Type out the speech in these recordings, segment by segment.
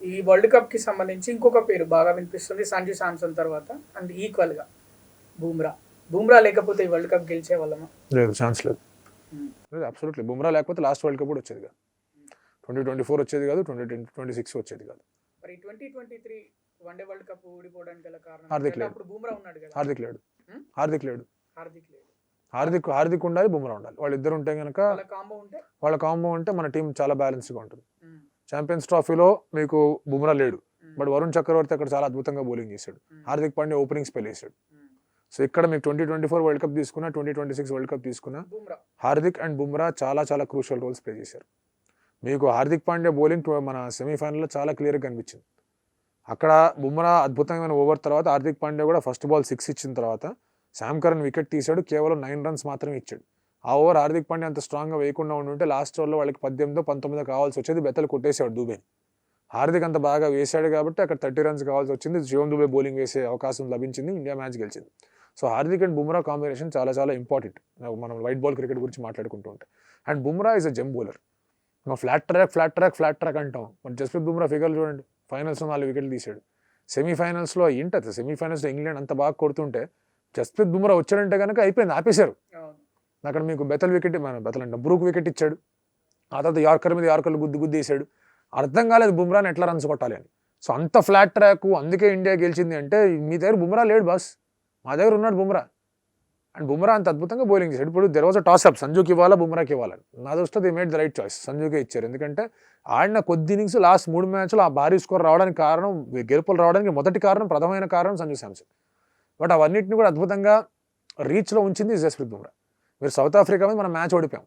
ఈ వరల్డ్ కప్‌కి సంబంధించి ఇంకొక పేరు బాగా వినిపిస్తుంది సంజు శాంసన్ తర్వాత అండ్ ఈక్వల్‌గా బూమ్రా. బూమ్రా లేకపోతే ఈ వరల్డ్ కప్ గెలిచేవాళ్ళమా? లేదు, ఛాన్స్ లేదు. హ్మ్. లేదు, అబ్సల్యూట్లీ. బుమ్రా లేకపోతే లాస్ట్ వరల్డ్ కప్ కూడా వచ్చేది కాదు. 2024 వచ్చేది కాదు, 2026 వచ్చేది కాదు. మరి 2023 వన్‌డే వరల్డ్ కప్ ఓడిపోవడానికి గల కారణం హార్దిక్ ఏంటంటే లేడు. అప్పుడు బూమ్రా ఉన్నాడు కదా! హార్దిక్ లేడు. హ్మ్. హార్దిక్ లేడు. హార్దిక్ లేడు. హార్దిక్ ఉండాలి, బుమ్రా ఉండాలి. వాళ్ళిద్దరు ఉంటే కనుక వాళ్ళ కాంబో ఉంటే మన టీం చాలా బ్యాలెన్స్గా ఉంటుంది. హ్మ్. ఛాంపియన్స్ ట్రోఫీలో మీకు బుమ్రా లేడు, హ్మ్. బట్ వరుణ్ చక్రవర్తి అక్కడ చాలా అద్భుతంగా బౌలింగ్ చేశాడు. హ్మ్. హార్దిక్ పాండ్యా ఓపెనింగ్ స్పెల్ వేసాడు. హ్మ్. సో ఇక్కడ మీకు 2024 వరల్డ్ కప్ తీసుకున్నా, 2026 వరల్డ్ కప్ తీసుకున్నా, బూమ్రా. హార్దిక్ అండ్ బుమ్రా చాలా చాలా క్రూషియల్ రోల్స్ ప్లే చేశారు. మీకు హార్దిక్ పాండ్యా బౌలింగ్ మన సెమీఫైనల్లో చాలా క్లియర్గా కనిపించింది. అక్కడ బుమ్రా అద్భుతమైన ఓవర్ తర్వాత హార్దిక్ పాండ్యా కూడా ఫస్ట్ బాల్ 6 ఇచ్చిన తర్వాత శామ్ కరణ్ వికెట్ తీశాడు, కేవలం 9 రన్స్ మాత్రమే ఇచ్చాడు. ఆ ఓవర్ హార్దిక్ పాండ్యా అంత స్ట్రాంగ్గా వేయకుండా ఉంటే లాస్ట్ ఓవర్లో వాళ్ళకి 18-19 కావాల్సి వచ్చేది, బెత్తలు కొట్టేశాడు దుబేని. హార్దిక్ అంత బాగా వేశాడు కాబట్టి అక్కడ 30 రన్స్ కావాల్సి వచ్చింది. శివం దుబే బౌలింగ్ వేసే అవకాశం లభించింది, ఇండియా మ్యాచ్ గెలిచింది. So Hardik and Bumrah combination చాలా చాలా ఇంపార్టెంట్ మనం వైట్ బాల్ క్రికెట్ గురించి మాట్లాడుకుంటూ ఉంటాం. And Bumrah is a gem bowler. Flat track అంటాం, మరి జస్ప్రీత్ బుమ్రా ఫిగర్లు చూడండి. ఫైనల్స్లో 4 వికెట్లు తీశాడు. సెమీఫైనల్స్లో ఏంటది, సెమీఫైనల్స్లో ఇంగ్లాండ్ అంత బాగా కొడుతుంటే జస్ప్రీత్ బుమ్రా వచ్చాడంటే కనుక అయిపోయింది, ఆపేశారు. అక్కడ మీకు బ్రూక్ వికెట్ ఇచ్చాడు, ఆ తర్వాత యార్కర్లు గుద్దు వేసాడు. అర్థం కాలేదు బుమ్రాని ఎట్లా రన్స్ కొట్టాలి అని. సో అంత ఫ్లాట్ ట్రాక్, అందుకే ఇండియా గెలిచింది అంటే మీ దగ్గర బుమ్రా లేడు బాస్, మా దగ్గర ఉన్నాడు బుమ్రా. అండ్ బుమ్రా అంత అద్భుతంగా బౌలింగ్ చేశాడు. ఇప్పుడు there was a toss up, సంజుకి ఇవ్వాలా బుమ్రాకి ఇవ్వాలని. నా దృష్టిలో they made the right choice, సంజుకే ఇచ్చారు. ఎందుకంటే ఆడిన కొద్ది ఇన్నింగ్స్ లాస్ట్ 3 మ్యాచ్లు ఆ భారీ స్కోర్ రావడానికి కారణం, గెలుపులు రావడానికి మొదటి కారణం, ప్రధానమైన కారణం సంజు శాంసన్. బట్ అవన్నిటిని కూడా అద్భుతంగా రీచ్లో ఉంచింది జస్ప్రీత్ బుమ్రా. మీరు సౌత్ ఆఫ్రికా మీద మనం మ్యాచ్ ఓడిపోయాం,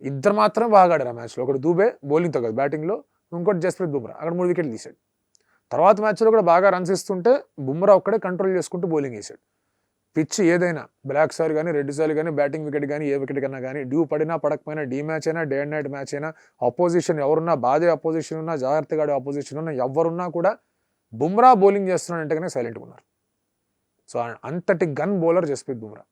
ఇద్దరు మాత్రం బాగా ఆడారు ఆ మ్యాచ్లో. ఒకటి దూబే బౌలింగ్తో కాదు బ్యాటింగ్లో, ఇంకోటి జస్ప్రీత్ బుమ్రా అక్కడ 3 వికెట్లు తీశాడు. తర్వాత మ్యాచ్లో కూడా బాగా రన్స్ ఇస్తుంటే బుమ్రా ఒక్కడే కంట్రోల్ చేసుకుంటూ బౌలింగ్ వేశాడు. పిచ్ ఏదైనా, బ్లాక్ సార్ కానీ రెడ్ సార్ కానీ, బ్యాటింగ్ వికెట్ కానీ ఏ వికెట్ కన్నా కానీ, డ్యూ పడినా పడకపోయినా, డీ మ్యాచ్ అయినా డే అండ్ నైట్ మ్యాచ్ అయినా, అపోజిషన్ ఎవరున్నా, బాదే అపోజిషన్ ఉన్నా, జాగ్రత్తగా ఆడే అపోజిషన్ ఉన్నా, ఎవరున్నా కూడా బుమ్రా బౌలింగ్ చేస్తున్నాడంటే కనుక సైలెంట్గా ఉన్నారు. సో అంతటి గన్ బౌలర్ జస్ప్రీత్ బుమ్రా.